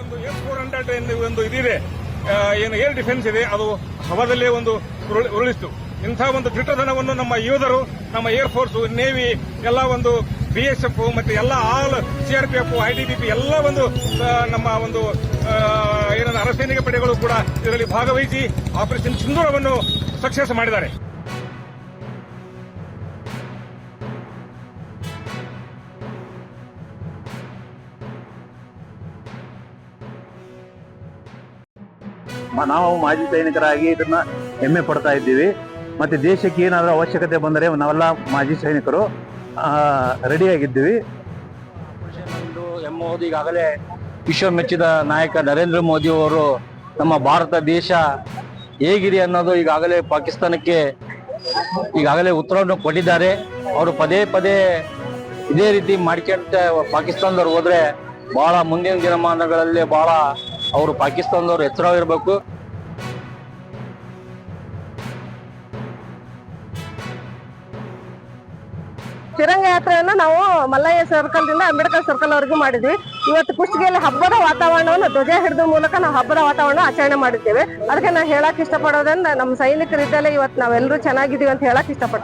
ಒಂದು S-400 ಒಂದು ಇದಿದೆ, ಏನು ಏರ್ ಡಿಫೆನ್ಸ್ ಇದೆ, ಅದು ಹವಾದಲ್ಲೇ ಒಂದು ಉರುಳಿಸ್ತು. ಇಂಥ ಒಂದು ದಿಟ್ಟತನವನ್ನು ನಮ್ಮ ಯೋಧರು, ನಮ್ಮ ಏರ್ ಫೋರ್ಸ್, ನೇವಿ ಎಲ್ಲ ಒಂದು BSF ಮತ್ತೆ ಎಲ್ಲ ಆಲ್ CRPF, ITBP ಎಲ್ಲ ಒಂದು ನಮ್ಮ ಒಂದು ಅರೆಸೈನಿಕ ಪಡೆಗಳು ಕೂಡ ಇದರಲ್ಲಿ ಭಾಗವಹಿಸಿ ಆಪರೇಷನ್ ಸಿಂಧೂರವನ್ನು ಸಕ್ಸಸ್ ಮಾಡಿದ್ದಾರೆ. ನಾವು ಮಾಜಿ ಸೈನಿಕರಾಗಿ ಇದನ್ನ ಹೆಮ್ಮೆ ಪಡ್ತಾ ಇದ್ದೀವಿ. ಮತ್ತೆ ದೇಶಕ್ಕೆ ಏನಾದರೂ ಅವಶ್ಯಕತೆ ಬಂದರೆ ನಾವೆಲ್ಲ ಮಾಜಿ ಸೈನಿಕರು ರೆಡಿಯಾಗಿದ್ದೀವಿ. ಎಂಬುದು ಈಗಾಗಲೇ ವಿಶ್ವ ಮೆಚ್ಚಿದ ನಾಯಕ ನರೇಂದ್ರ ಮೋದಿ ಅವರು ನಮ್ಮ ಭಾರತ ದೇಶ ಹೇಗಿದೆ ಅನ್ನೋದು ಈಗಾಗಲೇ ಪಾಕಿಸ್ತಾನಕ್ಕೆ ಈಗಾಗಲೇ ಉತ್ತರವನ್ನು ಕೊಟ್ಟಿದ್ದಾರೆ. ಅವರು ಪದೇ ಪದೇ ಇದೇ ರೀತಿ ಮಾಡ್ಕೊಂತ ಪಾಕಿಸ್ತಾನದವ್ರು ಹೋದ್ರೆ ಬಹಳ ಮುಂದಿನ ದಿನಮಾನಗಳಲ್ಲಿ ಬಹಳ ಅವರು ಪಾಕಿಸ್ತಾನದವ್ರು ಎಚ್ಚರವಾಗಿರ್ಬೇಕು. ತಿರಂಗ ಯಾತ್ರೆಯನ್ನು ನಾವು ಮಲ್ಲಯ್ಯ ಸರ್ಕಲ್ ದಿಂದ ಅಂಬೇಡ್ಕರ್ ಸರ್ಕಲ್ ವರೆಗೂ ಮಾಡಿದ್ವಿ. ಇವತ್ತು ಕುಷ್ಟಗಿಯಲ್ಲಿ ಹಬ್ಬದ ವಾತಾವರಣವನ್ನು ಧ್ವಜ ಹಿಡಿದ ಮೂಲಕ ನಾವು ಹಬ್ಬದ ವಾತಾವರಣ ಆಚರಣೆ ಮಾಡಿದ್ದೇವೆ. ಅದಕ್ಕೆ ನಾನು ಹೇಳಕ್ ಇಷ್ಟಪಡೋದ್ರಿಂದ ನಮ್ಮ ಸೈನಿಕರಿದ್ದಲ್ಲೇ ಇವತ್ತು ನಾವೆಲ್ಲರೂ ಚೆನ್ನಾಗಿದ್ದೀವಿ ಅಂತ ಹೇಳಕ್ ಇಷ್ಟಪಡ್ತೀನಿ.